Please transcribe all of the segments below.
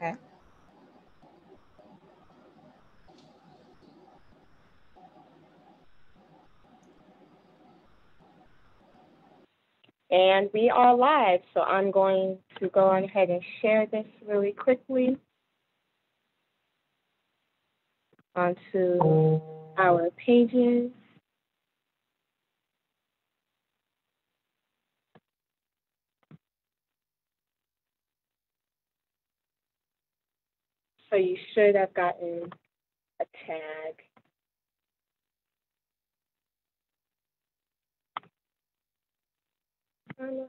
Okay. And we are live, so I'm going to go on ahead and share this really quickly onto our pages. So you should have gotten a tag. And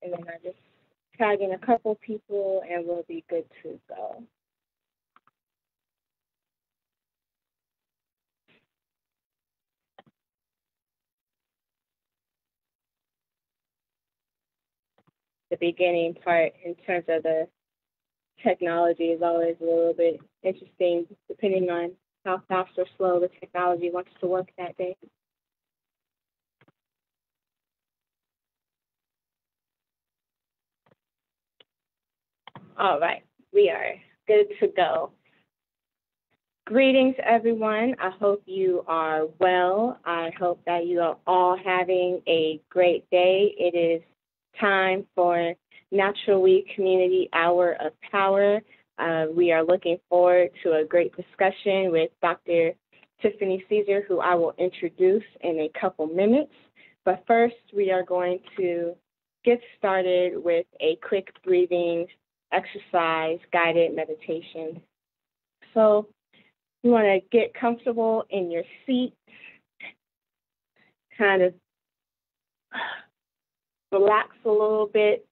then I just tag in a couple people and we'll be good to go. The beginning part in terms of the technology is always a little bit interesting depending on how fast or slow the technology wants to work that day. All right, we are good to go. Greetings, everyone. I hope you are well. I hope that you are all having a great day. It is time for Natural Week Community Hour of Power. We are looking forward to a great discussion with Dr. Tiffany Ceasar, who I will introduce in a couple minutes. But first, we are going to get started with a quick breathing exercise guided meditation. So you want to get comfortable in your seat, kind of relax a little bit,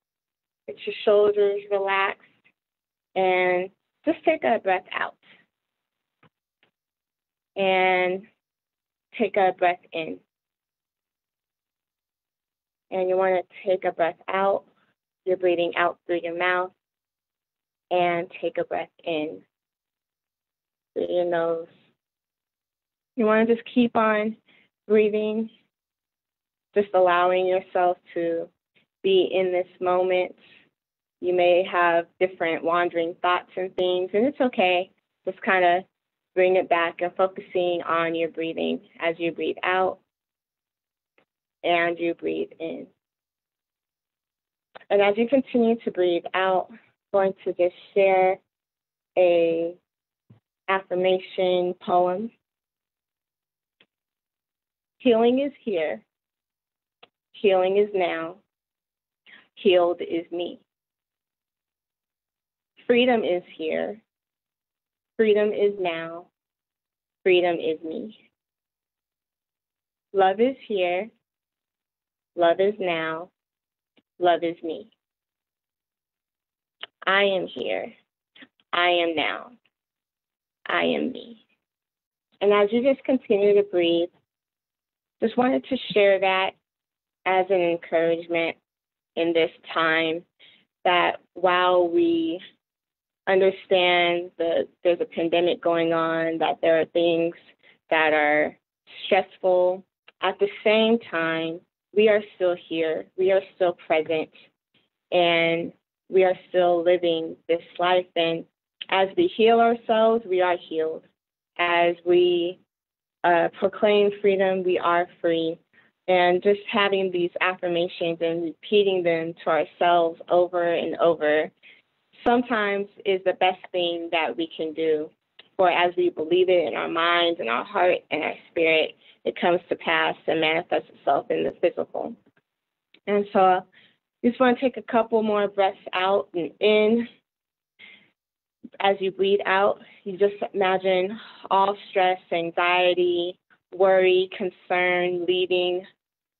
get your shoulders relaxed, and just take a breath out. And take a breath in. And you want to take a breath out. You're breathing out through your mouth. And take a breath in through your nose. You want to just keep on breathing, just allowing yourself to be in this moment. You may have different wandering thoughts and things, and it's okay. Just kind of bring it back and focusing on your breathing as you breathe out and you breathe in. And as you continue to breathe out, I'm going to just share a affirmation poem. Healing is here. Healing is now. Healed is me. Freedom is here. Freedom is now. Freedom is me. Love is here. Love is now. Love is me. I am here. I am now. I am me. And as you just continue to breathe, just wanted to share that as an encouragement in this time, that while we understand that there's a pandemic going on, that there are things that are stressful, at the same time, we are still here, we are still present, and we are still living this life. And as we heal ourselves, we are healed. As we proclaim freedom, we are free. And just having these affirmations and repeating them to ourselves over and over sometimes is the best thing that we can do. For as we believe it in our minds and our heart and our spirit, it comes to pass and manifests itself in the physical. And so you just want to take a couple more breaths out and in. As you breathe out, you just imagine all stress, anxiety, worry, concern leaving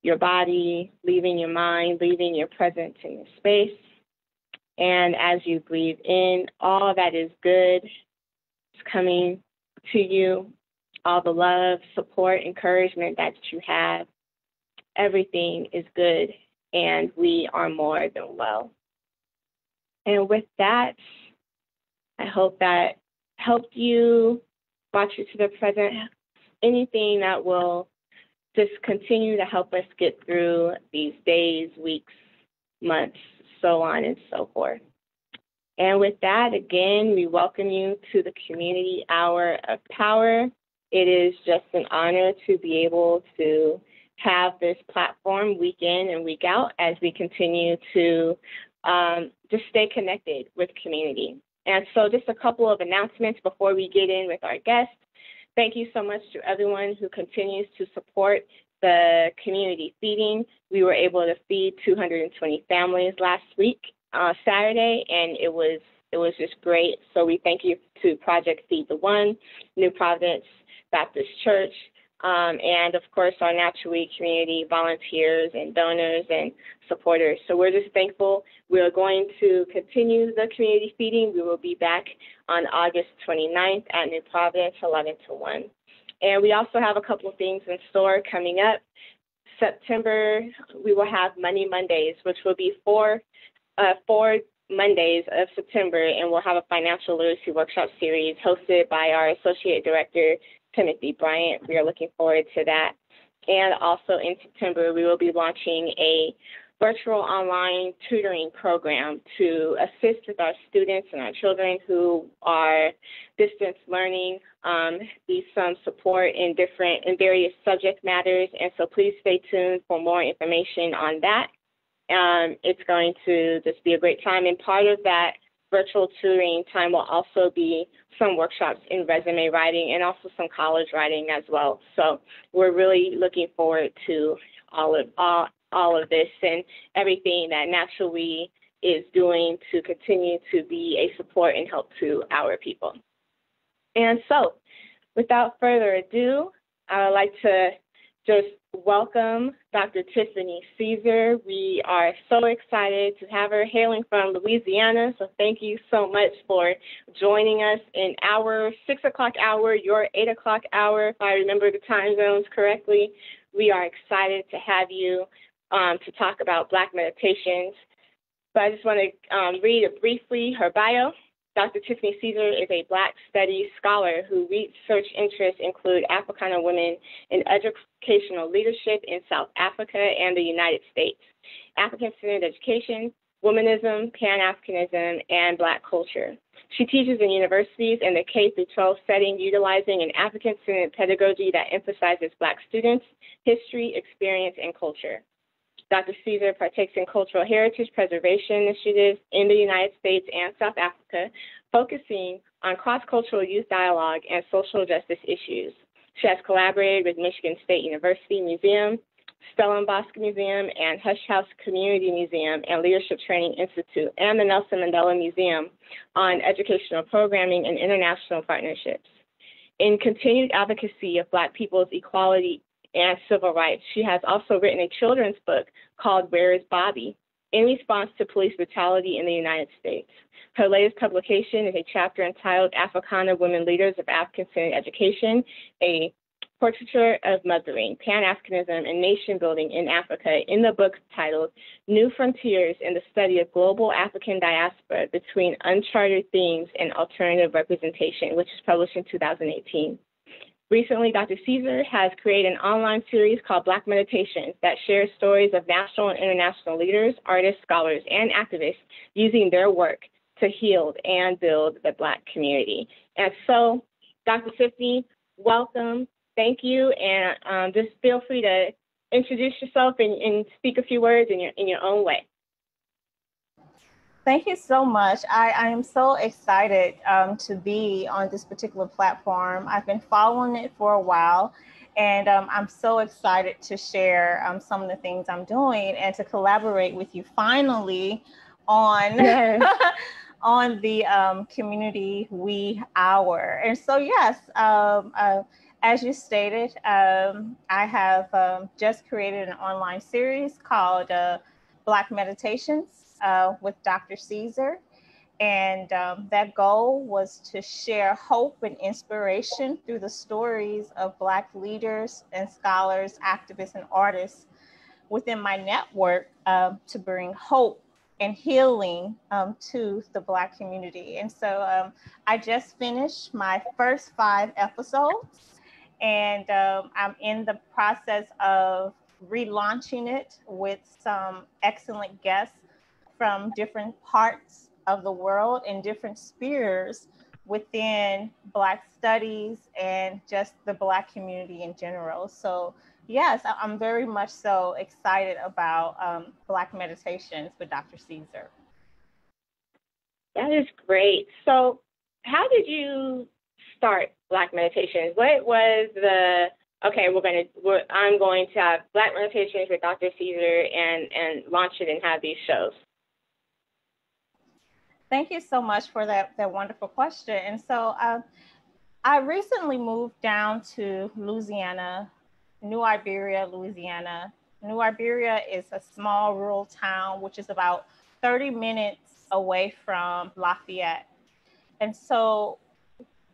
your body, leaving your mind, leaving your presence in your space. And as you breathe in, all that is good is coming to you, all the love, support, encouragement that you have. Everything is good, and we are more than well. And with that, I hope that helped you, brought you to the present, anything that will just continue to help us get through these days, weeks, months, so on and so forth. And with that, again, we welcome you to the Community Hour of Power. It is just an honor to be able to have this platform week in and week out as we continue to just stay connected with community. And so just a couple of announcements before we get in with our guests. Thank you so much to everyone who continues to support the community feeding. We were able to feed 220 families last week, Saturday, and it was just great. So we thank you to Project Feed the One, New Providence Baptist Church, and of course our Natural Week community volunteers and donors and supporters. So we're just thankful. We are going to continue the community feeding. We will be back on August 29th at New Providence, 11 to 1. And we also have a couple of things in store coming up. September, we will have Money Mondays, which will be four Mondays of September, and we'll have a financial literacy workshop series hosted by our Associate Director, Timothy Bryant. We are looking forward to that. And also in September, we will be launching a virtual online tutoring program to assist with our students and our children who are distance learning, be some support in various subject matters. And so please stay tuned for more information on that. It's going to just be a great time. And part of that virtual tutoring time will also be some workshops in resume writing and also some college writing as well. So we're really looking forward to all of this and everything that Natural We is doing to continue to be a support and help to our people. And so without further ado, I would like to just welcome Dr. Tiffany Ceasar. We are so excited to have her hailing from Louisiana. So thank you so much for joining us in our 6 o'clock hour, your 8 o'clock hour, if I remember the time zones correctly. We are excited to have you to talk about Black meditations. But I just want to read briefly her bio. Dr. Tiffany Ceasar is a Black studies scholar whose research interests include Africana women in educational leadership in South Africa and the United States, African-centered education, womanism, Pan-Africanism, and Black culture. She teaches in universities in the K-12 setting, utilizing an African-centered pedagogy that emphasizes Black students, history, experience, and culture. Dr. Ceasar partakes in cultural heritage preservation initiatives in the United States and South Africa, focusing on cross-cultural youth dialogue and social justice issues. She has collaborated with Michigan State University Museum, Stellenbosch Museum, and Hush House Community Museum and Leadership Training Institute, and the Nelson Mandela Museum on educational programming and international partnerships. In continued advocacy of Black people's equality and civil rights, she has also written a children's book called Where is Bobby? In response to police brutality in the United States. Her latest publication is a chapter entitled Africana Women Leaders of African-Centered Education, a portraiture of mothering, Pan-Africanism, and nation building in Africa, in the book titled New Frontiers in the Study of Global African Diaspora Between Uncharted Themes and Alternative Representation, which was published in 2018. Recently, Dr. Ceasar has created an online series called Black Meditations that shares stories of national and international leaders, artists, scholars, and activists using their work to heal and build the Black community. And so, Dr. Tiffany, welcome. Thank you. And just feel free to introduce yourself and speak a few words in your own way. Thank you so much. I am so excited to be on this particular platform. I've been following it for a while, and I'm so excited to share some of the things I'm doing and to collaborate with you finally on, yes. on the Community We Hour. And so, yes, as you stated, I have just created an online series called Black Meditations with Dr. Ceasar. And that goal was to share hope and inspiration through the stories of Black leaders and scholars, activists, and artists within my network to bring hope and healing to the Black community. And so I just finished my first 5 episodes, and I'm in the process of relaunching it with some excellent guests from different parts of the world and different spheres within Black studies and just the Black community in general. So, yes, I'm very much so excited about Black meditations with Dr. Ceasar. That is great. So, how did you start Black Meditations? What was the okay? I'm going to have Black Meditations with Dr. Ceasar and launch it and have these shows. Thank you so much for that wonderful question. And so, I recently moved down to Louisiana, New Iberia, Louisiana. New Iberia is a small rural town which is about 30 minutes away from Lafayette. And so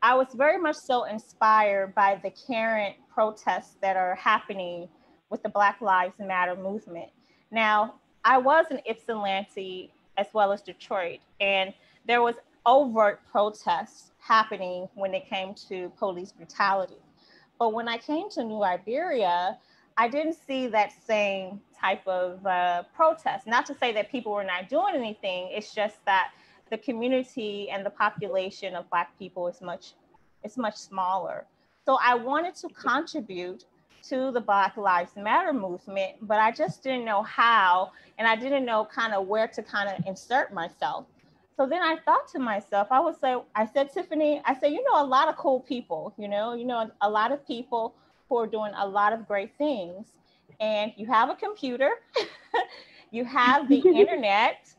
I was very much so inspired by the current protests that are happening with the Black Lives Matter movement. Now, I was in Ypsilanti as well as Detroit, and there was overt protests happening when it came to police brutality. But when I came to New Iberia, I didn't see that same type of protest. Not to say that people were not doing anything, it's just that the community and the population of Black people is much smaller. So I wanted to contribute to the Black Lives Matter movement, but I just didn't know how, and I didn't know kind of where to kind of insert myself. So then I thought to myself, I said, Tiffany, I said, a lot of cool people, a lot of people who are doing a lot of great things. And you have a computer, you have the internet.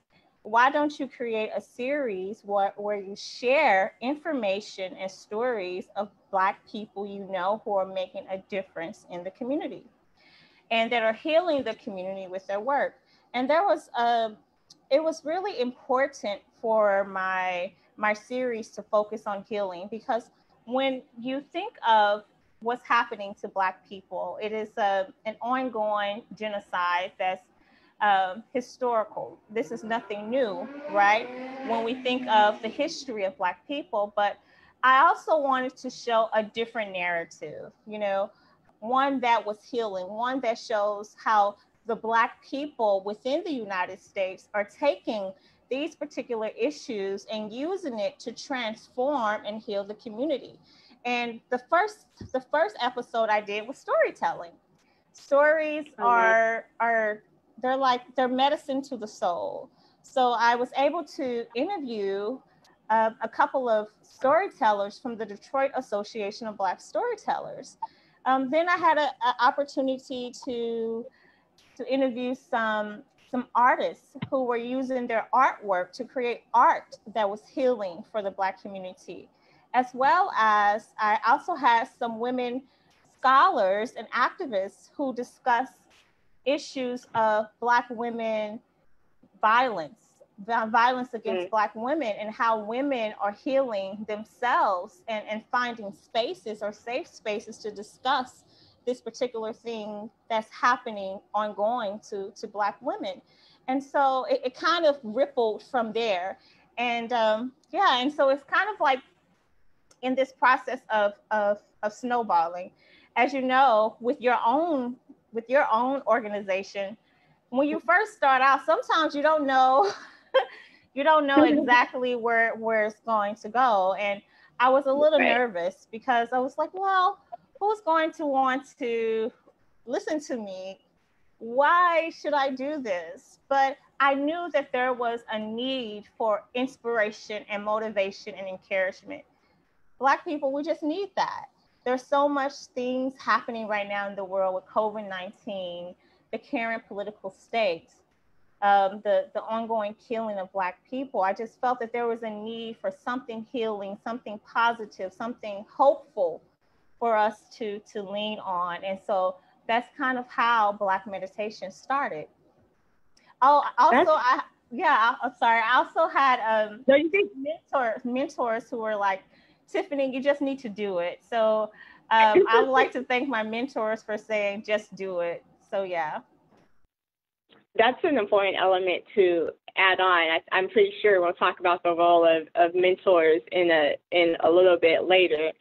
Why don't you create a series where you share information and stories of Black people who are making a difference in the community and that are healing the community with their work? And it was really important for my series to focus on healing, because when you think of what's happening to Black people, it is an ongoing genocide that's historical. This is nothing new, right? When we think of the history of Black people, but I also wanted to show a different narrative, one that was healing, one that shows how the Black people within the United States are taking these particular issues and using it to transform and heal the community. And the first episode I did was storytelling. Stories are they're medicine to the soul. So I was able to interview a couple of storytellers from the Detroit Association of Black Storytellers. Then I had an opportunity to interview some artists who were using their artwork to create art that was healing for the Black community, as well as I also had some women scholars and activists who discuss issues of Black women violence against Black women, and how women are healing themselves and finding spaces or safe spaces to discuss this particular thing that's happening ongoing to Black women. And so it kind of rippled from there. And and so it's kind of like in this process of snowballing, as you know, with your own organization. When you first start out, sometimes you don't know you don't know exactly where it's going to go. And I was a little nervous because I was like, well, who's going to want to listen to me? Why should I do this? But I knew that there was a need for inspiration and motivation and encouragement. Black people, we just need that. There's so much things happening right now in the world with COVID-19, the current political state, the ongoing killing of Black people. I just felt that there was a need for something healing, something positive, something hopeful for us to lean on. And so that's kind of how Black meditation started. Oh, also, I'm sorry. I also had mentors who were like, Tiffany, you just need to do it. So I would like to thank my mentors for saying, just do it. So, yeah. That's an important element to add on. I'm pretty sure we'll talk about the role of mentors in a little bit later.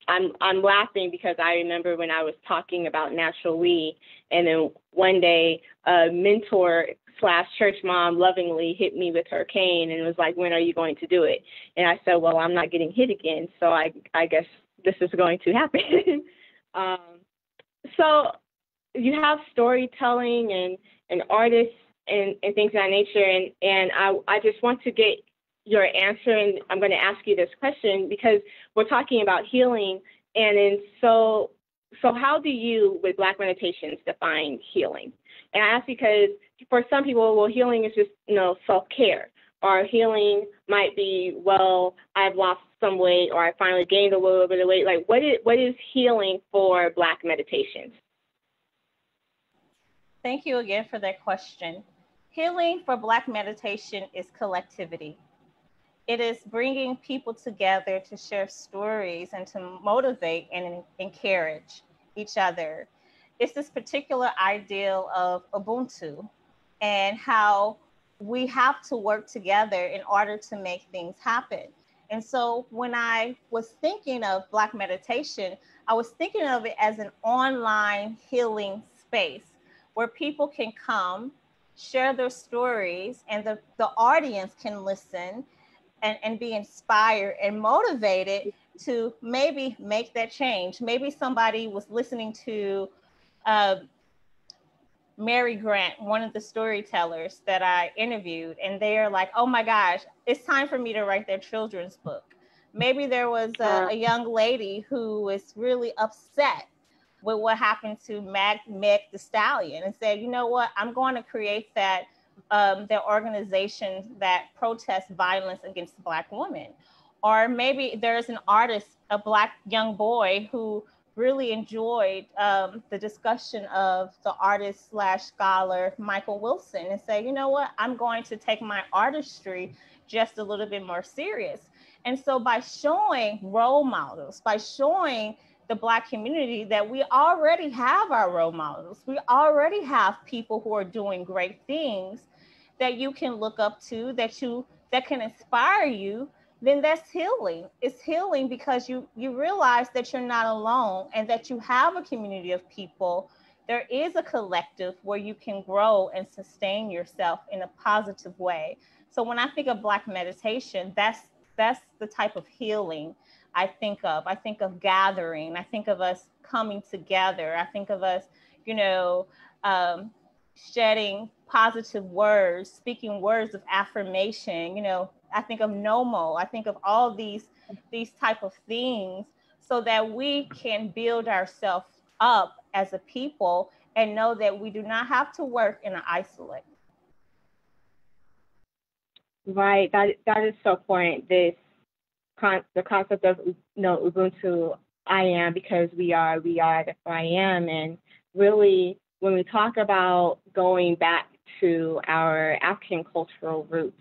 I'm laughing because I remember when I was talking about natural we, and then one day a mentor slash church mom lovingly hit me with her cane and was like, "When are you going to do it?" And I said, "Well, I'm not getting hit again, so I guess this is going to happen." So you have storytelling and artists and things of that nature, and I just want to get your answer, and I'm going to ask you this question because we're talking about healing, and then so how do you, with Black Meditations, define healing? And I ask because for some people, well, healing is just self-care, or healing might be, well, I've lost some weight, or I finally gained a little bit of weight. Like, what is healing for Black Meditations? Thank you again for that question. Healing for Black meditation is collectivity. It is bringing people together to share stories and to motivate and encourage each other. It's this particular ideal of Ubuntu and how we have to work together in order to make things happen. And so when I was thinking of Black meditation, I was thinking of it as an online healing space where people can come, share their stories, and the audience can listen and be inspired and motivated to maybe make that change. Maybe somebody was listening to uh, Mary Grant, one of the storytellers that I interviewed, and they are like, oh my gosh, it's time for me to write their children's book. Maybe there was a young lady who was really upset with what happened to Meg the Stallion and said, you know what, I'm going to create their organization that protests violence against Black women. Or maybe there's an artist, a Black young boy who really enjoyed the discussion of the artist slash scholar Michael Wilson and say, you know what, I'm going to take my artistry just a little bit more serious. And so by showing role models, by showing the Black community that we already have our role models, we already have people who are doing great things that you can look up to, that can inspire you, then that's healing. It's healing because you realize that you're not alone and that you have a community of people. There is a collective where you can grow and sustain yourself in a positive way. So when I think of Black meditation, that's the type of healing I think of. I think of gathering. I think of us coming together. I think of us, you know, um, shedding positive words, speaking words of affirmation. I think of Nomo. I think of all these type of things so that we can build ourselves up as a people and know that we do not have to work in an isolate. Right. That is so important. The concept of Ubuntu, I am because we are, therefore I am. And really, when we talk about going back to our African cultural roots,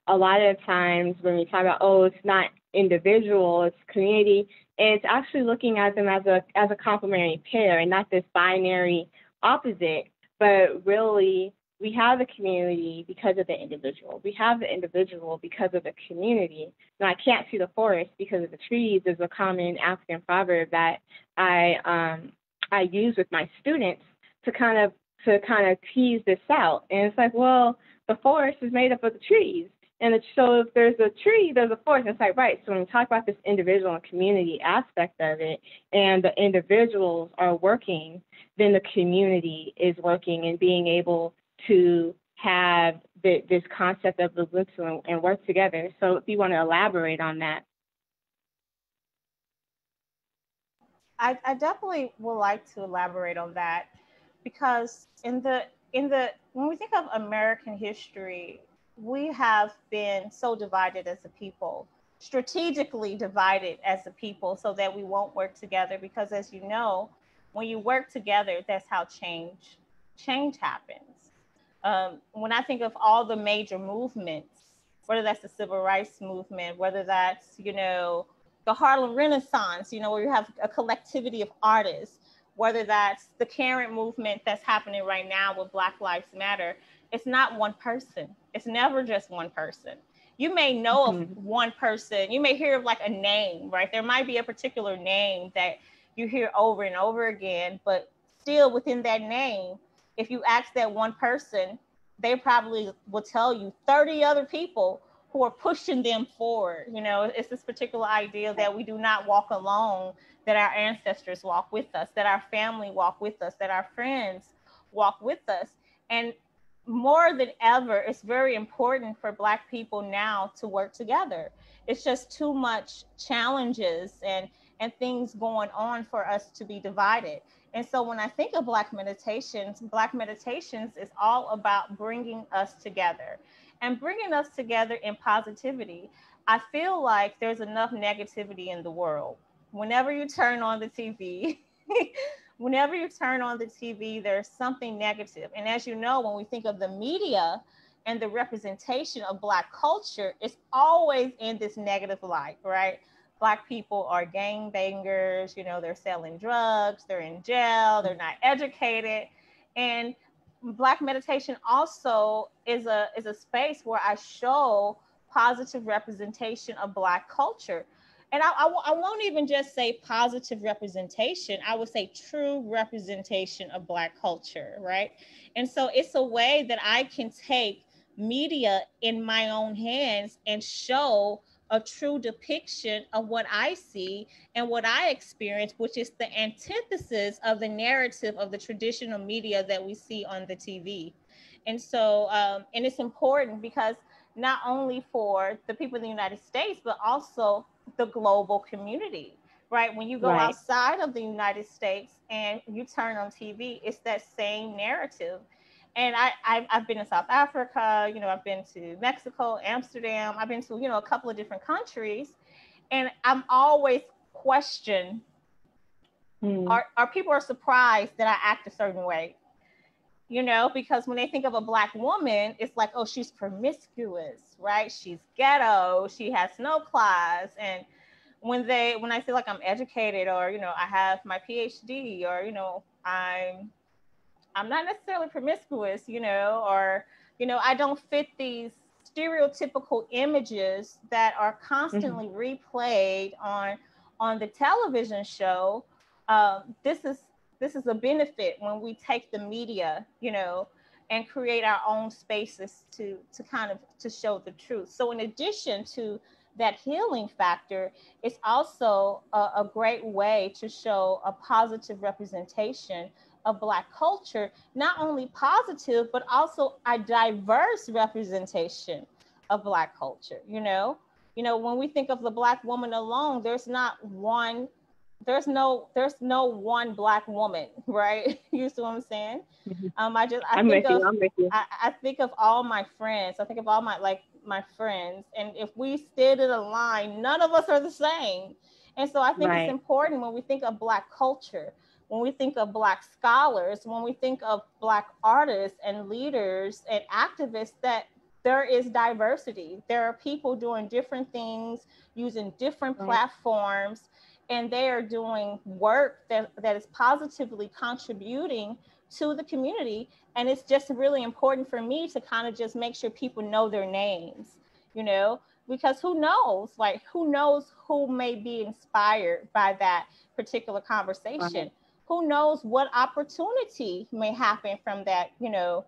a lot of times when we talk about, oh, it's not individual, it's community, and it's actually looking at them as a complementary pair and not this binary opposite, but really we have the community because of the individual. We have the individual because of the community. Now, I can't see the forest because of the trees is a common African proverb that I use with my students to kind of tease this out. And it's like, well, the forest is made up of the trees. And so if there's a tree, there's a forest. It's like, right. So when we talk about this individual and community aspect of it, and the individuals are working, then the community is working and being able to have this concept of Ubuntu and work together. So if you want to elaborate on that. I definitely would like to elaborate on that because when we think of American history, we have been so divided as a people, strategically divided as a people, so that we won't work together. Because as you know, when you work together, that's how change happens. When I think of all the major movements, whether that's the civil rights movement, whether that's, the Harlem Renaissance, where you have a collectivity of artists, whether that's the current movement that's happening right now with Black Lives Matter, it's not one person. It's never just one person. You may know of Mhm. one person, you may hear of like a name, right? There might be a particular name that you hear over and over again, but still within that name, if you ask that one person, they probably will tell you 30 other people who are pushing them forward. You know, it's this particular idea that we do not walk alone, that our ancestors walk with us, that our family walk with us, that our friends walk with us. And more than ever, it's very important for Black people now to work together. It's just too much challenges and things going on for us to be divided. And so when I think of Black Meditations is all about bringing us together and bringing us together in positivity. I feel like there's enough negativity in the world. Whenever you turn on the TV, whenever you turn on the TV, there's something negative. And as you know, when we think of the media and the representation of Black culture, it's always in this negative light, right? Black people are gangbangers, you know, they're selling drugs, they're in jail, they're not educated. And Black meditation also is a space where I show positive representation of Black culture. And I won't even just say positive representation. I would say true representation of Black culture, right? And so it's a way that I can take media in my own hands and show a true depiction of what I see and what I experience, which is the antithesis of the narrative of the traditional media that we see on the TV. And so, and it's important because not only for the people in the United States, but also the global community, right? When you go Right. outside of the United States and you turn on TV, it's that same narrative. And I've been to South Africa, you know, I've been to Mexico, Amsterdam, I've been to, you know, a couple of different countries. And I'm always questioned, Mm. are people are surprised that I act a certain way? You know, because when they think of a Black woman, it's like, oh, she's promiscuous, right? She's ghetto, she has no class. And when I feel like I'm educated, or, you know, I have my PhD, or, you know, I'm not necessarily promiscuous, you know, or, you know, I don't fit these stereotypical images that are Mhm. constantly replayed on the television show. This is a benefit when we take the media, you know, and create our own spaces to kind of to show the truth. So in addition to that healing factor, it's also a great way to show a positive representation of Black culture, not only positive, but also a diverse representation of Black culture. You know, when we think of the Black woman alone, there's no one Black woman, right? You see what I'm saying? Mhm. I I'm think with you. of I'm with you. I think of all my friends. I think of all my friends, and if we stood in a line, none of us are the same. And so I think it's Right. important when we think of Black culture, when we think of Black scholars, when we think of Black artists and leaders and activists, that there is diversity. There are people doing different things, using different Right. platforms, and they are doing work that is positively contributing to the community. And it's just really important for me to kind of just make sure people know their names, you know, because who knows who may be inspired by that particular conversation? Right. Who knows what opportunity may happen from that, you know,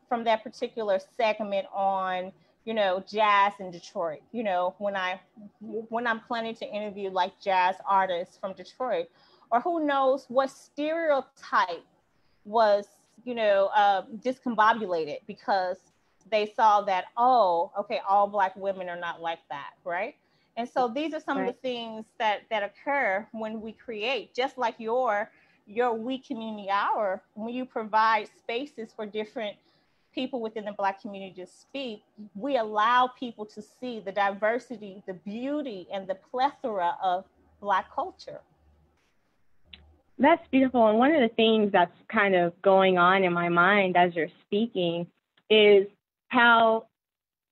from that particular segment on, you know, jazz in Detroit. You know, when I'm planning to interview like jazz artists from Detroit, or who knows what stereotype was, you know, discombobulated because they saw that, oh, okay, all Black women are not like that, right? And so these are some of the Right. things that occur when we create, just like your We Community Hour, when you provide spaces for different people within the Black community to speak, we allow people to see the diversity, the beauty, and the plethora of Black culture. That's beautiful. And one of the things that's kind of going on in my mind as you're speaking is how,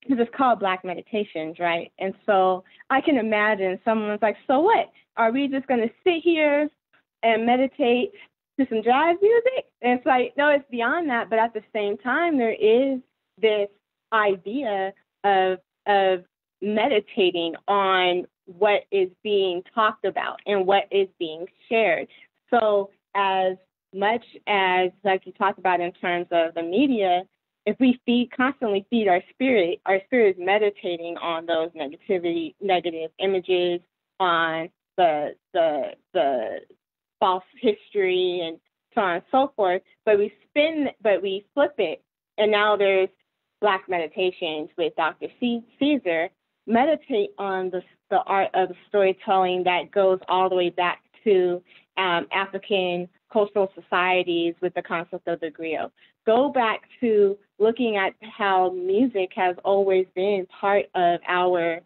because it's called Black Meditations, right? And so I can imagine someone's like, so what? Are we just going to sit here and meditate to some jazz music? And it's like, no, it's beyond that. But at the same time, there is this idea of meditating on what is being talked about and what is being shared. So as much as, like you talked about in terms of the media, if we constantly feed our spirit is meditating on those negative images, on the false history and so on and so forth. But we flip it, and now there's Black meditations with Dr. Ceasar. Meditate on the art of storytelling that goes all the way back to African cultural societies with the concept of the griot. Go back to looking at how music has always been part of our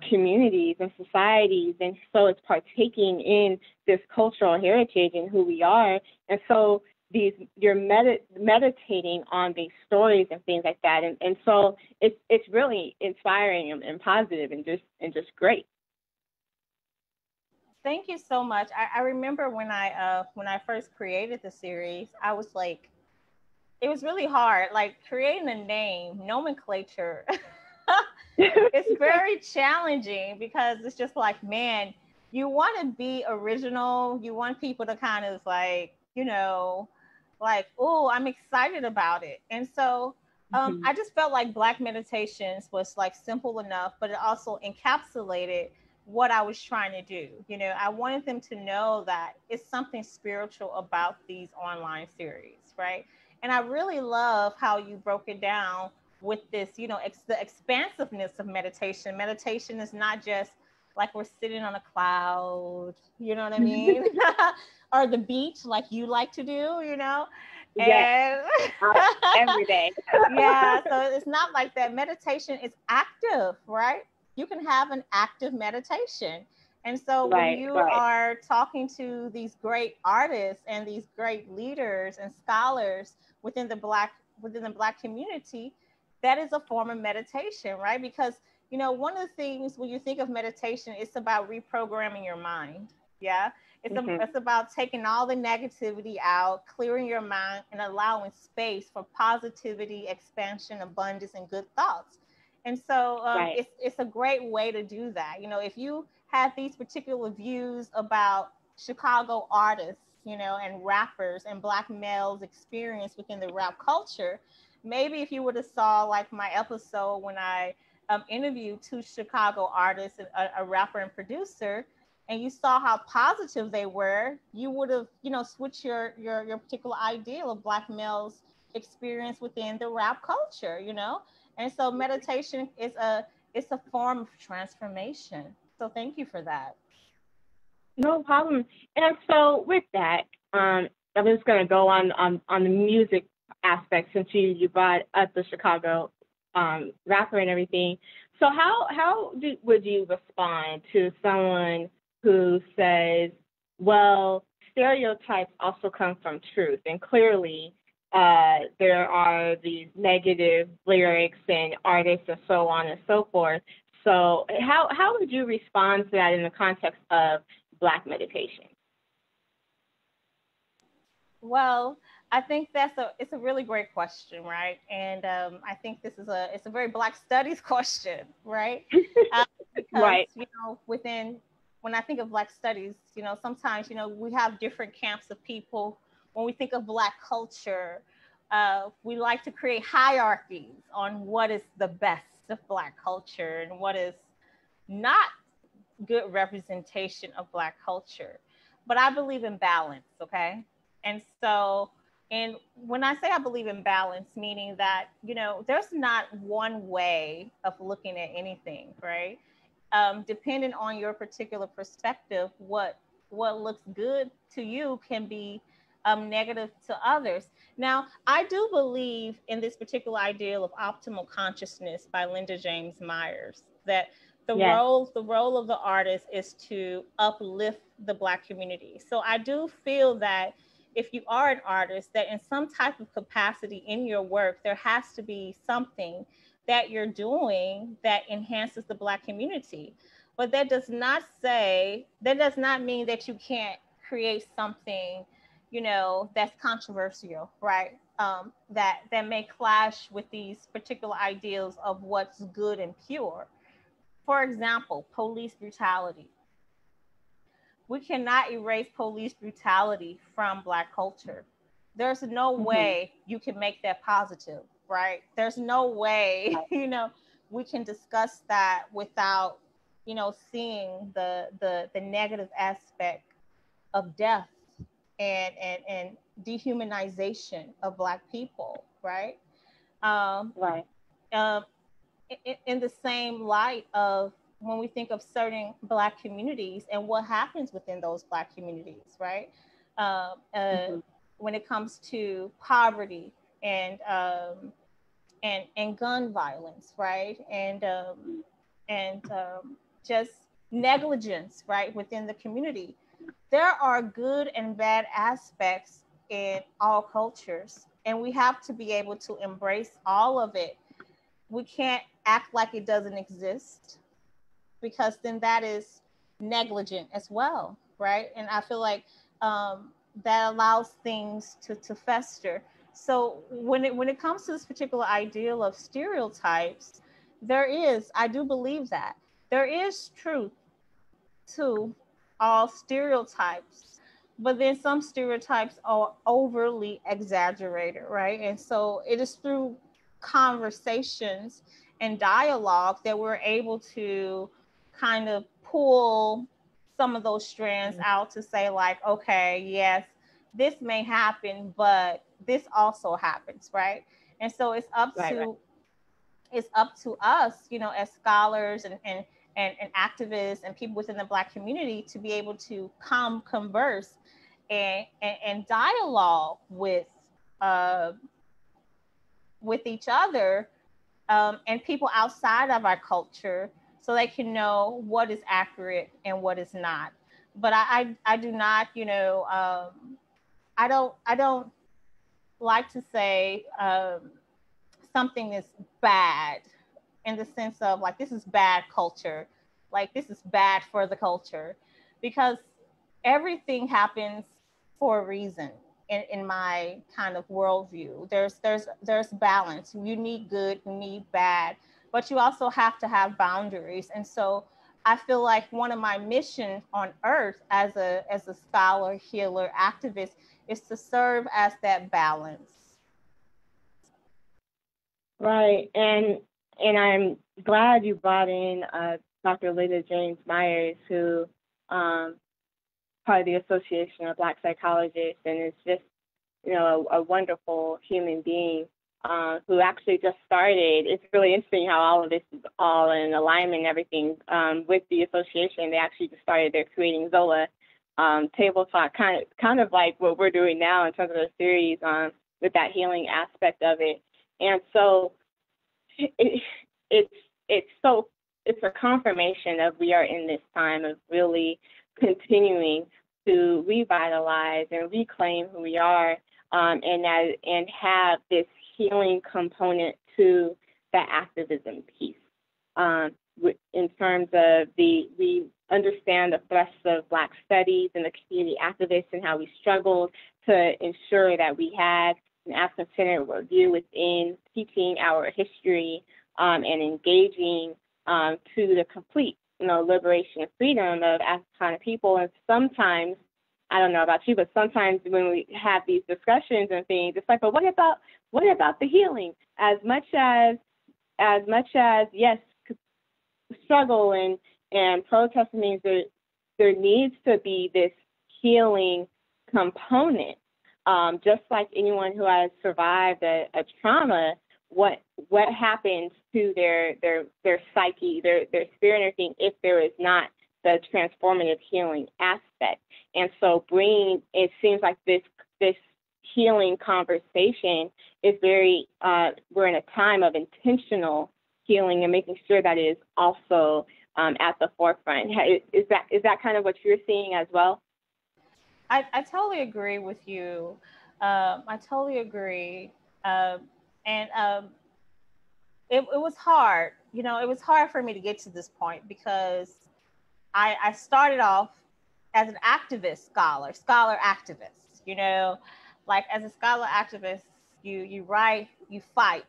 communities and societies, and so it's partaking in this cultural heritage and who we are. And so you're meditating on these stories and things like that, and so it's really inspiring and positive and just great. Thank you so much. I remember when I first created the series, I was like, it was really hard, like creating a name, nomenclature. It's very challenging because it's just like, man, you want to be original. You want people to kind of like, like, oh, I'm excited about it. And so I just felt like Black Meditations was like simple enough, but it also encapsulated what I was trying to do. I wanted them to know that it's something spiritual about these online series, right? And I really love how you broke it down with this, the expansiveness of meditation. Meditation is not just like we're sitting on a cloud, you know what I mean? Or the beach like you like to do, Yes, and every day. yeah, so it's not like that. Meditation is active, right? You can have an active meditation. And so when Right, you right. are talking to these great artists and these great leaders and scholars within the black community, that is a form of meditation, right? Because one of the things when you think of meditation, it's about reprogramming your mind. Yeah. It's about taking all the negativity out, clearing your mind, and allowing space for positivity, expansion, abundance, and good thoughts. And so Right. it's a great way to do that. If you have these particular views about Chicago artists, and rappers and Black males' experience within the rap culture, maybe if you would have saw like my episode when I interviewed two Chicago artists, a rapper and producer, and you saw how positive they were, you would have, switched your particular ideal of Black males' experience within the rap culture, And so meditation is it's a form of transformation. So thank you for that. No problem. And so with that, I'm just going to go on the music aspect since you brought up the Chicago rapper and everything. So would you respond to someone who says, well, stereotypes also come from truth, and clearly there are these negative lyrics and artists and so on and so forth. So how would you respond to that in the context of Black meditation? Well, I think it's a really great question, right? And I think it's a very Black studies question, right? Uh, because Right. within when I think of Black studies, sometimes we have different camps of people. When we think of Black culture, we like to create hierarchies on what is the best of Black culture and what is not good representation of Black culture. But I believe in balance, okay? And so, and when I say I believe in balance, meaning that, there's not one way of looking at anything, right? Depending on your particular perspective, what looks good to you can be negative to others. Now, I do believe in this particular ideal of optimal consciousness by Linda James Myers, that Yes. the role of the artist is to uplift the Black community. So I do feel that if you are an artist, that in some type of capacity in your work, there has to be something that you're doing that enhances the Black community. But that does not mean that you can't create something, that's controversial, right? that may clash with these particular ideals of what's good and pure. For example, police brutality. We cannot erase police brutality from Black culture. There's no way you can make that positive, right? There's no way, we can discuss that without, seeing the negative aspect of death and dehumanization of Black people, right? Um, Right. um, in the same light of when we think of certain Black communities and what happens within those Black communities, right? Um, uh, when it comes to poverty and gun violence, right? And just negligence, right, within the community. There are good and bad aspects in all cultures, and we have to be able to embrace all of it. We can't act like it doesn't exist, because then that is negligent as well, right? And I feel like that allows things to fester. So when it comes to this particular ideal of stereotypes, I do believe that there is truth to all stereotypes, but then some stereotypes are overly exaggerated, right? And so it is through conversations and dialogue that we're able to kind of pull some of those strands out to say, like, okay, yes, this may happen, but this also happens, right? And so it's up to us, as scholars and activists and people within the Black community to be able to converse and dialogue uh, with each other, and people outside of our culture, so they can know what is accurate and what is not. But I do not, I don't like to say something is bad in the sense of, like, this is bad culture, like this is bad for the culture, because everything happens for a reason. In my kind of worldview, there's balance. You need good, you need bad, but you also have to have boundaries. And so I feel like one of my missions on earth as a scholar, healer, activist, is to serve as that balance. Right. And I'm glad you brought in Dr. Leda James Myers, who part of the Association of Black Psychologists, and is just, a wonderful human being who actually just started. It's really interesting how all of this is all in alignment and everything with the association. They actually just started their Creating Zola table talk, kind of like what we're doing now in terms of the series with that healing aspect of it. And so it's it's a confirmation of we are in this time of really continuing to revitalize and reclaim who we are, and have this healing component to the activism piece. In terms of we understand the threats of Black studies and the community activists and how we struggled to ensure that we had an African-centered review within teaching our history and engaging to the complete, liberation and freedom of Africana people. And sometimes, I don't know about you, but sometimes when we have these discussions and things, it's like, but what about the healing? As much as yes, struggle and protest means there needs to be this healing component. Just like anyone who has survived a trauma, what happens to their psyche, their spirit and everything, if there is not the transformative healing aspect. And so it seems like this healing conversation is very, we're in a time of intentional healing and making sure that it is also at the forefront. Is that kind of what you're seeing as well? I totally agree with you. I totally agree. And it was hard. It was hard for me to get to this point, because I started off as an activist scholar activist, like as a scholar activist. you write, you fight.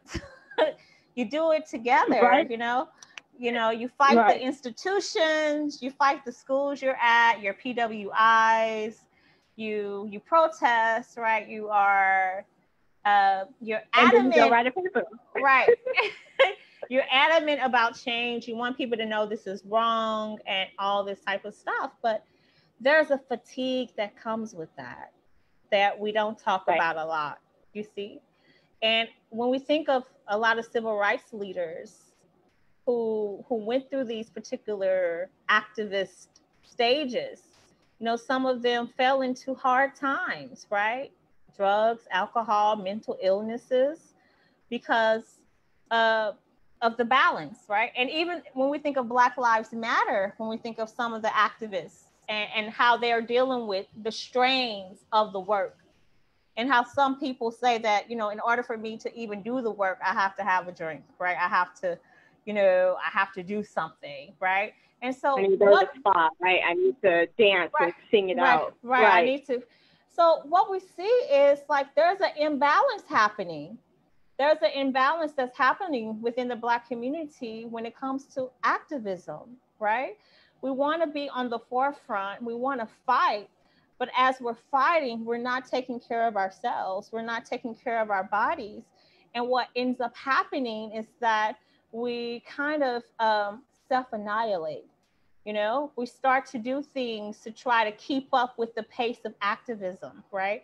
You do it together, Right. you fight the Right. institutions, you fight the schools you're at, your PWIs, you protest, right? You're And then you go adamant, write a paper. right? You're adamant about change. You want people to know this is wrong and all this type of stuff. But there's a fatigue that comes with that we don't talk Right. about a lot, you see. And when we think of a lot of civil rights leaders who went through these particular activist stages, some of them fell into hard times, right? Drugs, alcohol, mental illnesses, because uh, of the balance, right? And even when we think of Black Lives Matter, when we think of some of the activists and how they're dealing with the strains of the work, and how some people say that, in order for me to even do the work, I have to have a drink, right? I have to do something, right? And I so need to go to what, the spa, right? I need to dance right, and sing it right, out. right, I Right. need to. So what we see is like there's an imbalance happening. There's an imbalance that's happening within the Black community when it comes to activism, right? We want to be on the forefront, we want to fight, but as we're fighting, we're not taking care of ourselves, we're not taking care of our bodies. And what ends up happening is that we kind of self annihilate. We start to do things to try to keep up with the pace of activism, right?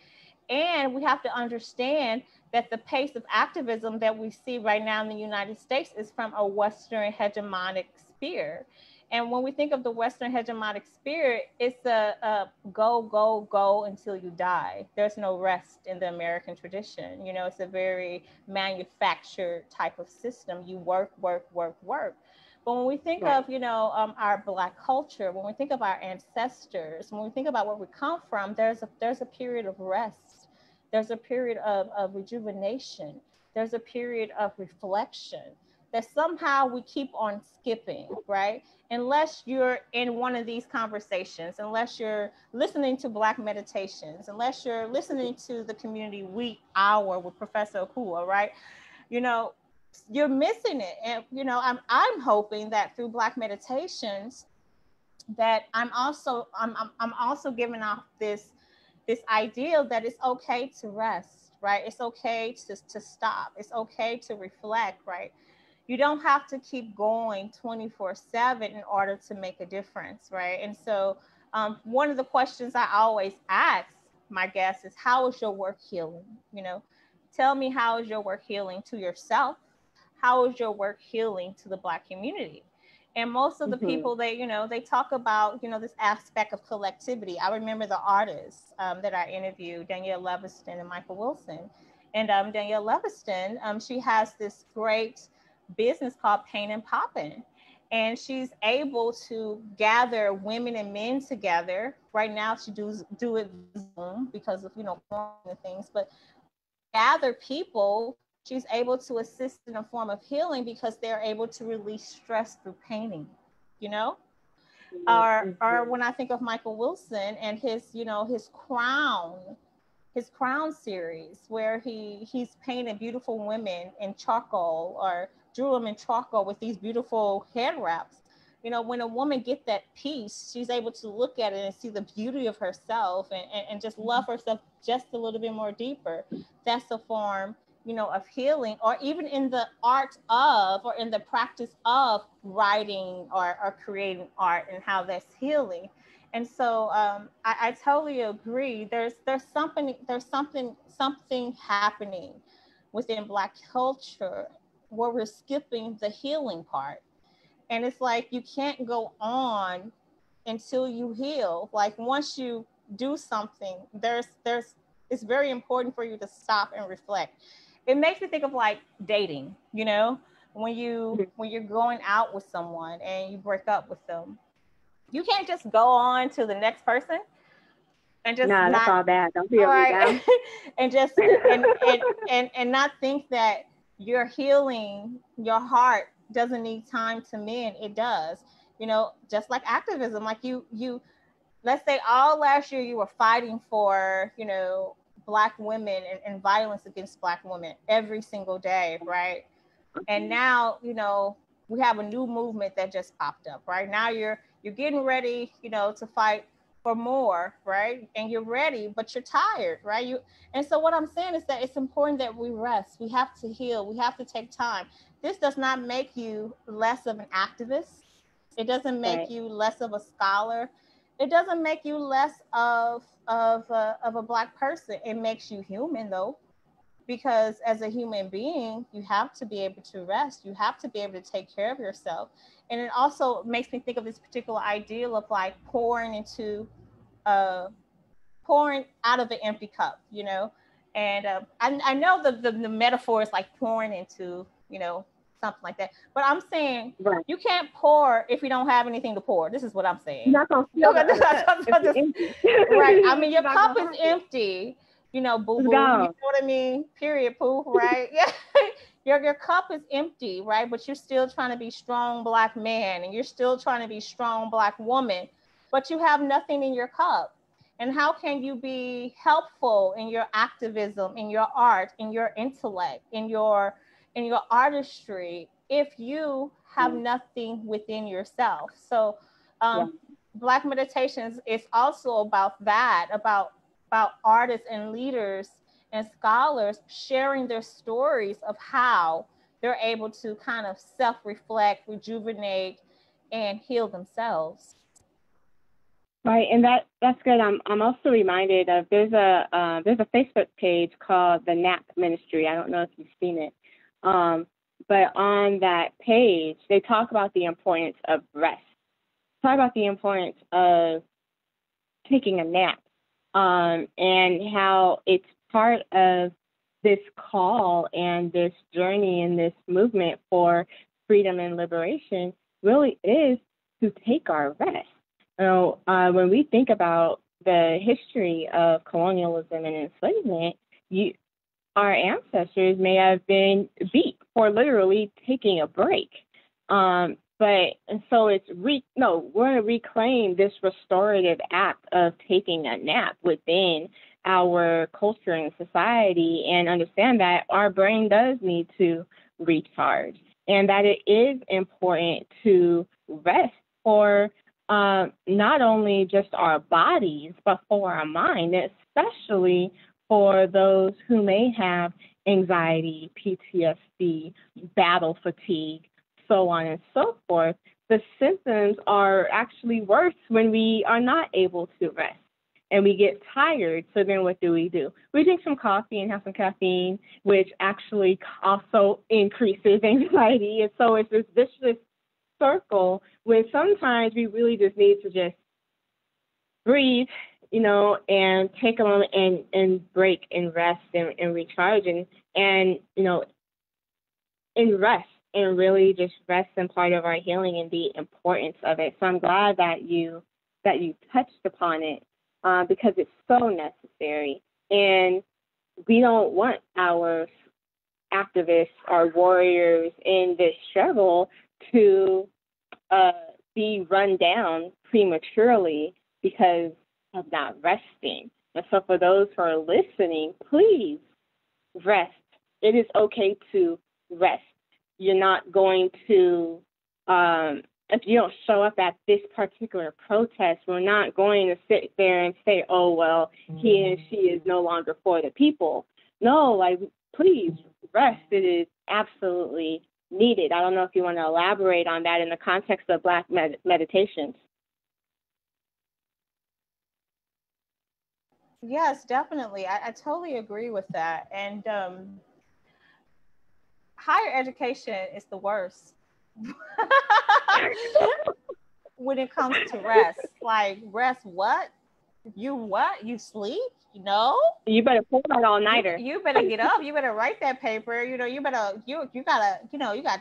And we have to understand that the pace of activism that we see right now in the United States is from a Western hegemonic sphere. And when we think of the Western hegemonic spirit, it's a go, go, go until you die. There's no rest in the American tradition. It's a very manufactured type of system. You work, work, work, work. But when we think Right. of, our Black culture, when we think of our ancestors, when we think about where we come from, there's a period of rest. There's a period of rejuvenation. There's a period of reflection that somehow we keep on skipping, right? Unless you're in one of these conversations, unless you're listening to Black meditations, unless you're listening to the community week hour with Professor Akua, right? You know, you're missing it. And I'm hoping that through Black meditations that I'm also giving off this ideal that it's okay to rest, right? It's okay to stop. It's okay to reflect, right? You don't have to keep going 24/7 in order to make a difference, right? And so one of the questions I always ask my guests is, how is your work healing? Tell me, how is your work healing to yourself? How is your work healing to the Black community? And most of the Mm-hmm. people, they talk about, this aspect of collectivity. I remember the artists that I interviewed, Danielle Leviston and Michael Wilson. And Danielle Leviston, she has this great business called Pain and Poppin'. And she's able to gather women and men together. Right now, she do it Zoom because of quarantine and things. But gather people, she's able to assist in a form of healing because they're able to release stress through painting. You know, or Mm-hmm. when I think of Michael Wilson and his crown series, where he's painted beautiful women in charcoal, or drew them in charcoal with these beautiful head wraps. When a woman get that piece, she's able to look at it and see the beauty of herself, and just love herself just a little bit more deeper. That's a form, of healing. Or even in the art of, or in the practice of writing, or creating art, and how that's healing. And so I totally agree. There's something happening within Black culture where we're skipping the healing part. And it's like you can't go on until you heal. Like once you do something, there's it's very important for you to stop and reflect. It makes me think of like dating, when you're going out with someone and you break up with them, you can't just go on to the next person and just No, that's not, all bad. Don't all feel me right, now. and just and not think that your healing, your heart doesn't need time to mend. It does. Just like activism, like you let's say all last year you were fighting for, Black women and violence against Black women every single day, right? And now, we have a new movement that just popped up, right? Now you're getting ready, to fight for more, right? And you're ready, but you're tired, right? And so what I'm saying is that it's important that we rest. We have to heal. We have to take time. This does not make you less of an activist. It doesn't make Right. you less of a scholar. It doesn't make you less of a Black person. It makes you human, though, because as a human being, you have to be able to rest. You have to be able to take care of yourself. And it also makes me think of this particular ideal of like uh, pouring out of an empty cup, And I know the metaphor is like pouring into, something like that. But I'm saying Right. you can't pour if you don't have anything to pour. This is what I'm saying. You're not gonna fill the other cup if it's empty. Right. I mean, your You're not cup gonna is have it. empty, boo It's boo. You know gone. what I mean? Period, poo, right? Yeah. Your cup is empty, right? But you're still trying to be strong Black man and you're still trying to be strong Black woman, but you have nothing in your cup. And how can you be helpful in your activism, in your art, in your intellect, in your artistry if you have Yeah. nothing within yourself? So Yeah. Black meditations is also about that, about artists and leaders and scholars sharing their stories of how they're able to kind of self-reflect, rejuvenate, and heal themselves. Right, and that's good. I'm also reminded of there's a Facebook page called the Nap Ministry. I don't know if you've seen it, but on that page they talk about the importance of rest. Talk about the importance of taking a nap, and how it's part of this call and this journey and this movement for freedom and liberation really is to take our rest. When we think about the history of colonialism and enslavement, our ancestors may have been beat for literally taking a break. But so we're going to reclaim this restorative act of taking a nap within our culture and society and understand that our brain does need to recharge and that it is important to rest for not only just our bodies, but for our mind, especially for those who may have anxiety, PTSD, battle fatigue, so on and so forth. The symptoms are actually worse when we are not able to rest and we get tired. So then what do? We drink some coffee and have some caffeine, which actually also increases anxiety. And so it's this vicious circle when sometimes we really just need to just breathe, and take a moment and break and rest and recharge and rest and really just rest in part of our healing and the importance of it. So I'm glad that you touched upon it because it's so necessary. And we don't want our activists, our warriors in this struggle to be run down prematurely because of not resting. And so for those who are listening, please rest. It is okay to rest. You're not going to, if you don't show up at this particular protest, we're not going to sit there and say, oh, well, he and she is no longer for the people. No, please rest. It is absolutely needed. I don't know if you want to elaborate on that in the context of Black meditations. Yes, definitely. I totally agree with that. And higher education is the worst when it comes to rest. Like, rest what? You sleep? You better pull that all-nighter. You better get up. You better write that paper. You better, you gotta, you got,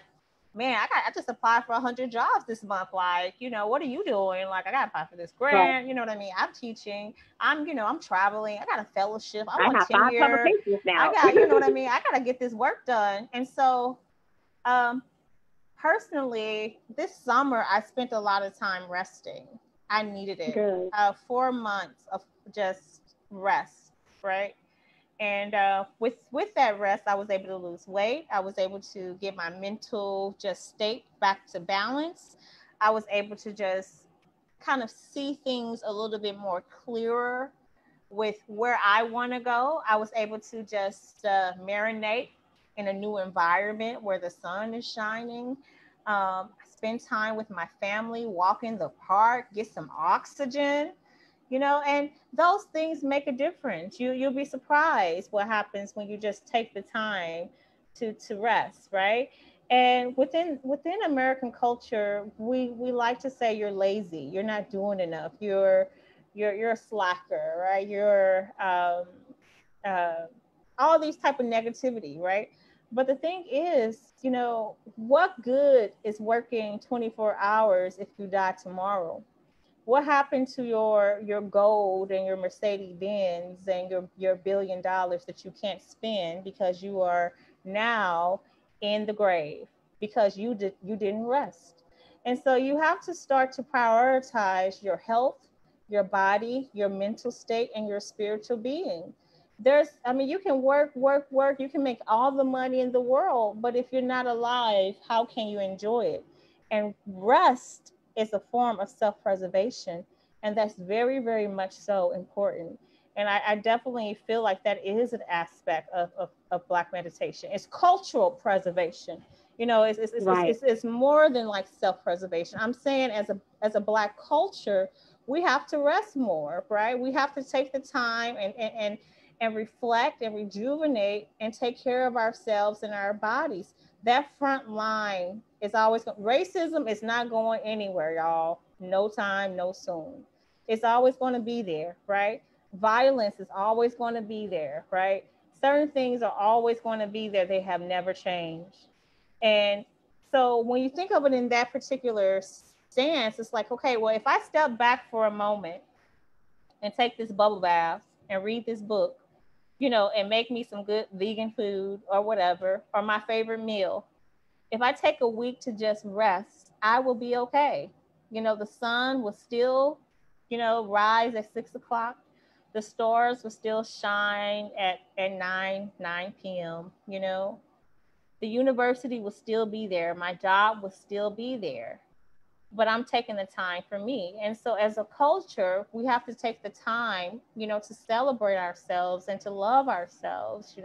man, I just applied for 100 jobs this month. Like, what are you doing? Like, I got to apply for this Right. grant. You know what I mean? I'm teaching. I'm traveling. I got a fellowship. I'm I on have 5 tenure. publications I now. got, you know what I mean? I got to get this work done. And so, um, personally, this summer, I spent a lot of time resting. I needed it. Good. 4 months of just rest, right? And with that rest, I was able to lose weight. I was able to get my mental just state back to balance. I was able to just kind of see things a little bit more clearer with where I want to go. I was able to just marinate in a new environment where the sun is shining. Spend time with my family, walk in the park, get some oxygen, and those things make a difference. You'll be surprised what happens when you just take the time to rest, right? And within American culture, we like to say you're lazy, you're not doing enough, you're a slacker, right? You're uh, all these type of negativity, right? But the thing is, what good is working 24 hours if you die tomorrow? What happened to your gold and your Mercedes Benz and your $1 billion that you can't spend because you are now in the grave because you didn't rest. And so you have to start to prioritize your health, your body, your mental state, and your spiritual being. You can work, you can make all the money in the world, but if you're not alive, how can you enjoy it? And rest is a form of self-preservation, and that's very, very much so important. And I definitely feel like that is an aspect of Black meditation. It's cultural preservation. Right. It's more than like self-preservation. I'm saying as a Black culture, we have to rest more, right? We have to take the time and reflect and rejuvenate and take care of ourselves and our bodies. That front line is always racism is not going anywhere, y'all. No time, no soon. It's always going to be there, right? Violence is always going to be there, right? Certain things are always going to be there. They have never changed. And so when you think of it in that particular stance, it's like, okay, well, if I step back for a moment and take this bubble bath and read this book, and make me some good vegan food or whatever, or my favorite meal, if I take a week to just rest, I will be okay. The sun will still, rise at 6 o'clock. The stars will still shine at 9 p.m. The university will still be there. My job will still be there, but I'm taking the time for me. And so as a culture, we have to take the time, to celebrate ourselves and to love ourselves,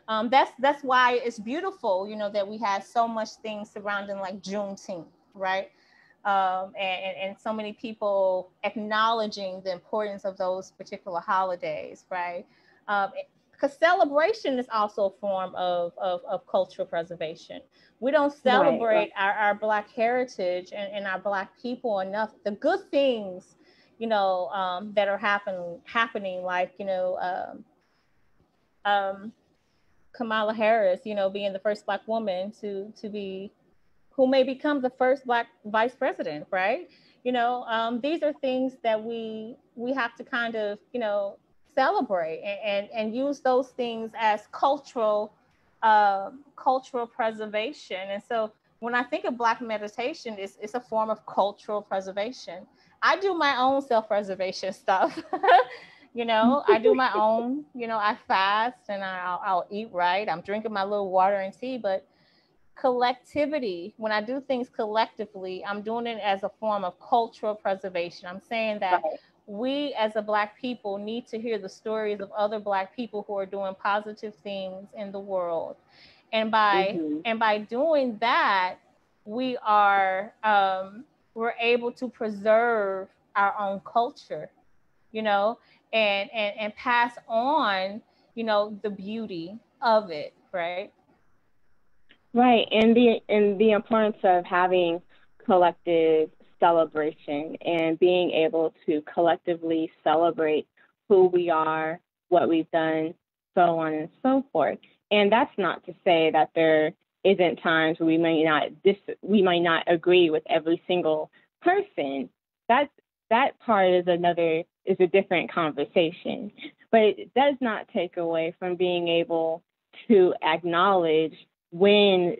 that's why it's beautiful, that we have so much things surrounding like Juneteenth, right? And so many people acknowledging the importance of those particular holidays, right? Because celebration is also a form of cultural preservation. We don't Right. Right. celebrate our Black heritage and our Black people enough. The good things, that are happening, like, um, Kamala Harris, being the first Black woman to be who may become the first Black vice president, right? These are things that we have to kind of, celebrate and use those things as cultural preservation. And so when I think of Black meditation, it's a form of cultural preservation. I do my own self-preservation stuff. I do my own, I fast and I'll eat right. I'm drinking my little water and tea, but collectivity, when I do things collectively, I'm doing it as a form of cultural preservation. I'm saying that Right. we as a Black people need to hear the stories of other Black people who are doing positive things in the world. And by Mm-hmm. and by doing that, we are we're able to preserve our own culture, you know, and pass on, the beauty of it, right? Right, and the importance of having collective celebration and being able to collectively celebrate who we are, what we've done, so on and so forth. And that's not to say that there isn't times where we might not agree with every single person. That that part is a different conversation. But it does not take away from being able to acknowledge when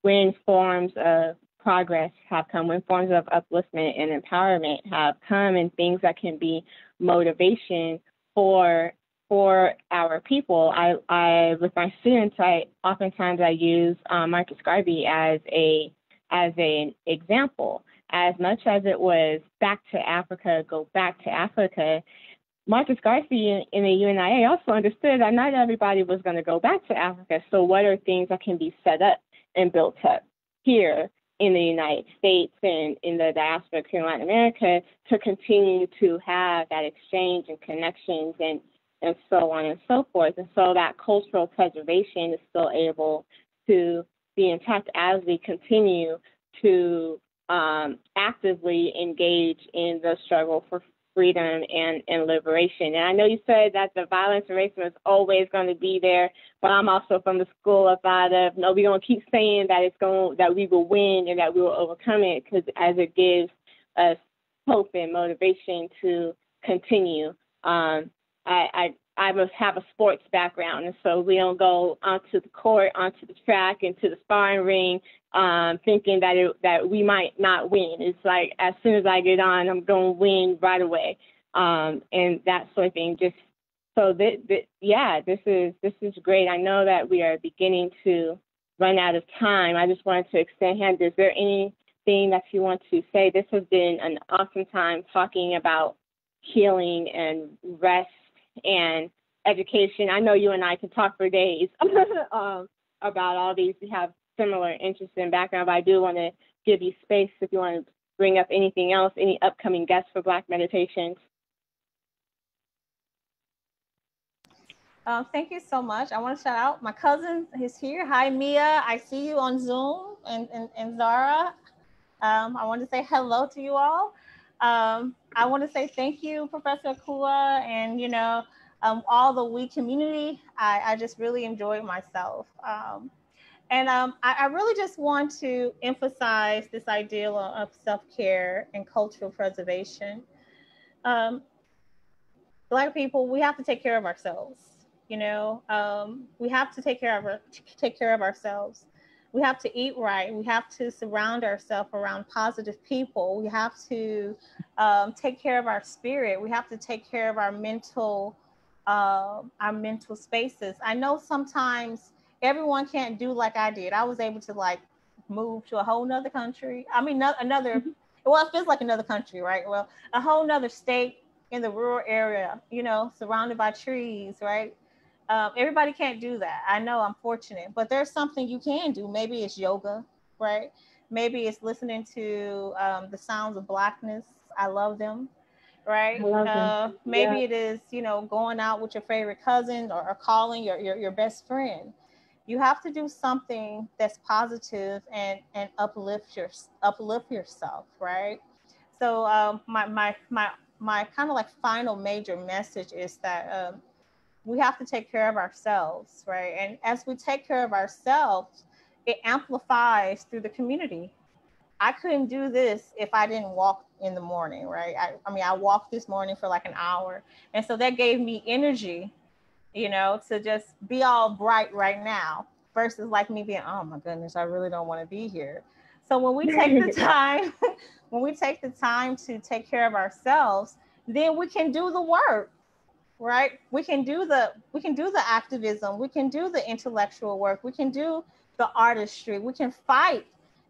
when forms of progress have come, when forms of upliftment and empowerment have come, and things that can be motivation for for our people. I with my students, I oftentimes I use Marcus Garvey as an example. As much as it was back to Africa, go back to Africa, Marcus Garvey in the UNIA also understood that not everybody was going to go back to Africa. So what are things that can be set up and built up here in the United States and in the diaspora here in Latin America to continue to have that exchange and connections and so on and so forth. And so that cultural preservation is still able to be intact as we continue to actively engage in the struggle for freedom and liberation. And I know you said that the violence and racism is always going to be there, but I'm also from the school of thought of, no, we're going to keep saying that we will win and that we will overcome it, because as it gives us hope and motivation to continue. I must have a sports background, and so we don't go onto the court, onto the track, into the sparring ring, thinking that we might not win. It's like as soon as I get on, I'm going to win right away, and that sort of thing. Just so this is great. I know that we are beginning to run out of time. I just wanted to extend hand. Is there anything that you want to say? This has been an awesome time talking about healing and rest and education. I know you and I can talk for days about all these. We have similar interests and background, but I do want to give you space if you want to bring up anything else, any upcoming guests for Black Meditations. Thank you so much. I want to shout out my cousin is here. Hi, Mia. I see you on Zoom, and Zara. I want to say hello to you all. I want to say thank you, Professor Akua, and all the We community. I just really enjoyed myself. I really just want to emphasize this ideal of self-care and cultural preservation. Um, Black people, we have to take care of ourselves. We have to take care of ourselves. We have to eat right. We have to surround ourselves around positive people. We have to take care of our spirit. We have to take care of our mental spaces. I know sometimes everyone can't do like I did. I was able to like move to a whole nother country. I mean, another. Well, it feels like another country, right? Well, a whole nother state in the rural area, surrounded by trees, right? Everybody can't do that. I know I'm fortunate, but there's something you can do. Maybe it's yoga, right? Maybe it's listening to the sounds of Blackness. I love them, right? I love them. Maybe it is, going out with your favorite cousin or calling your best friend. You have to do something that's positive and uplift yourself, right? So my kind of like final major message is that we have to take care of ourselves, right? And as we take care of ourselves, it amplifies through the community. I couldn't do this if I didn't walk in the morning, right? I mean, I walked this morning for like an hour. And so that gave me energy, to just be all bright right now versus like me being, oh my goodness, I really don't want to be here. So when we take the time, when we take the time to take care of ourselves, then we can do the work, right? We can do the activism, we can do the intellectual work, we can do the artistry, we can fight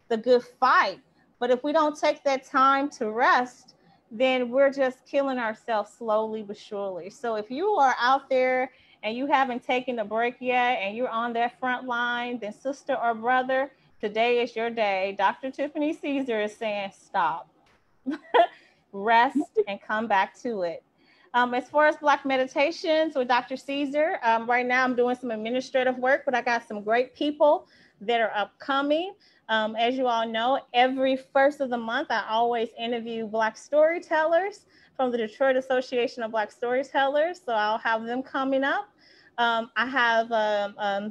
the good fight. But if we don't take that time to rest, then we're just killing ourselves slowly but surely. So if you are out there and you haven't taken a break yet and you're on that front line, then sister or brother, today is your day. Dr. Tiffany Ceasar is saying stop, rest, and come back to it. As far as Black Meditations with Dr. Ceasar, right now I'm doing some administrative work, but I got some great people that are upcoming. As you all know, every first of the month, I always interview Black storytellers from the Detroit Association of Black Storytellers. So I'll have them coming up. I have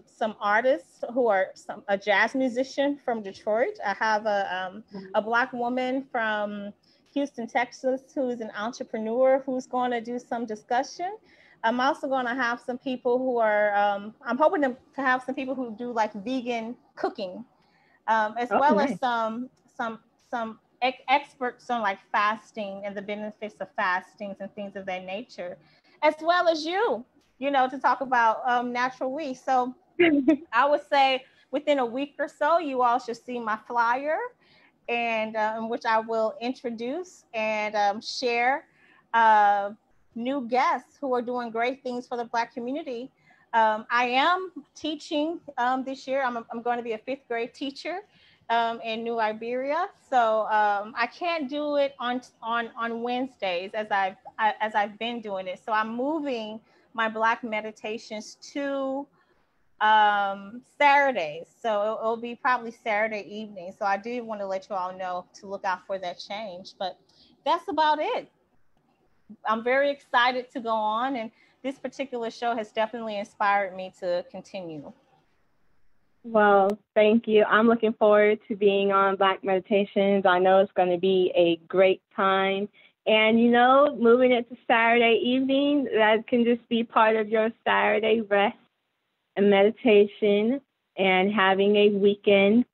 some artists who are a jazz musician from Detroit. I have a Black woman from Houston, Texas, who is an entrepreneur who's going to do some discussion. I'm also going to have some people who are, I'm hoping to have some people who do like vegan cooking, as well nice. as some experts on like fasting and the benefits of fastings and things of that nature, as well as you. to talk about Natural Week. So I would say within a week or so, you all should see my flyer, and in which I will introduce and share uh, new guests who are doing great things for the Black community. I am teaching this year. I'm going to be a fifth grade teacher in New Iberia, so I can't do it on Wednesdays as I've been doing it. So I'm moving my Black meditations to Saturdays. So it'll be probably Saturday evening. So I did want to let you all know to look out for that change. But that's about it. I'm very excited to go on, and this particular show has definitely inspired me to continue. Well, thank you. I'm looking forward to being on Black Meditations. I know it's going to be a great time. And, moving it to Saturday evening, that can just be part of your Saturday rest and meditation and having a weekend,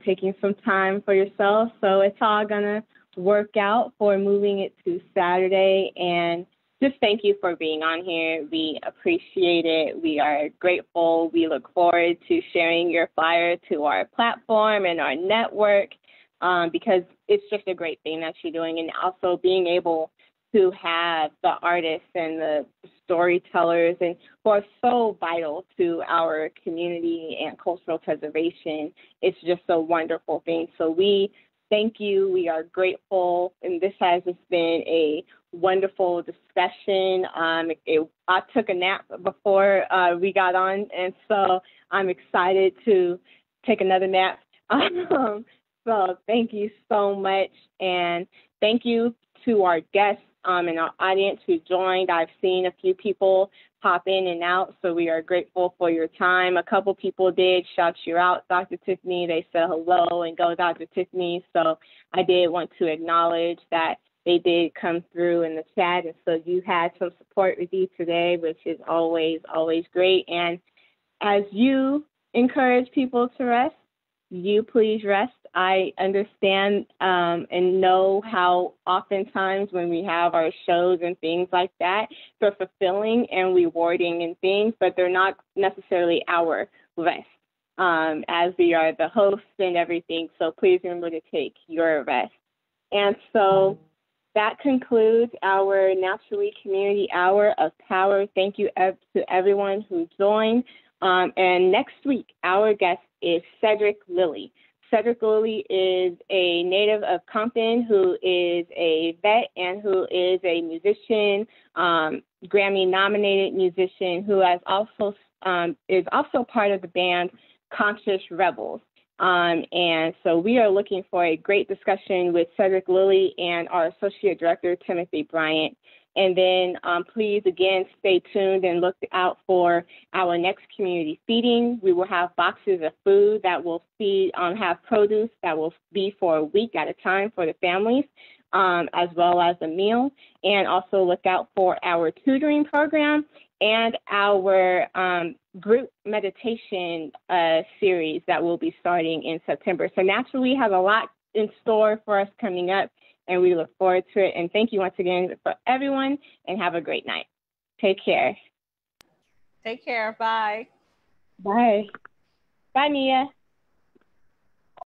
taking some time for yourself. So it's all going to work out for moving it to Saturday. And just thank you for being on here. We appreciate it. We are grateful. We look forward to sharing your flyer to our platform and our network because it's just a great thing that you're doing. And also being able to have the artists and the storytellers and who are so vital to our community and cultural preservation. It's just a wonderful thing. So we thank you. We are grateful. And this has just been a wonderful discussion. I took a nap before we got on, and so I'm excited to take another nap. So thank you so much. And thank you to our guests and our audience who joined. I've seen a few people pop in and out, so we are grateful for your time. A couple people did shout you out, Dr. Tiffany. They said hello and go, Dr. Tiffany. So I did want to acknowledge that they did come through in the chat, and so you had some support with you today, which is always, always great. And as you encourage people to rest, you please rest. I understand and know how oftentimes when we have our shows and things like that, they're fulfilling and rewarding and things, but they're not necessarily our rest as we are the hosts and everything. So please remember to take your rest. And so that concludes our Naturally Community Hour of Power. Thank you to everyone who joined. And next week, our guest is Cedric Lilly. Cedric Lilly is a native of Compton who is a vet and who is a musician, Grammy-nominated musician who has also is also part of the band Conscious Rebels. And so we are looking for a great discussion with Cedric Lilly and our Associate Director, Timothy Bryant. And then please, again, stay tuned and look out for our next community feeding. We will have boxes of food that will feed, have produce that will be for a week at a time for the families, as well as a meal. And also look out for our tutoring program and our group meditation series that will be starting in September. So naturally, we have a lot in store for us coming up, and we look forward to it. And thank you once again for everyone, and have a great night. Take care. Take care. Bye. Bye. Bye, Mia.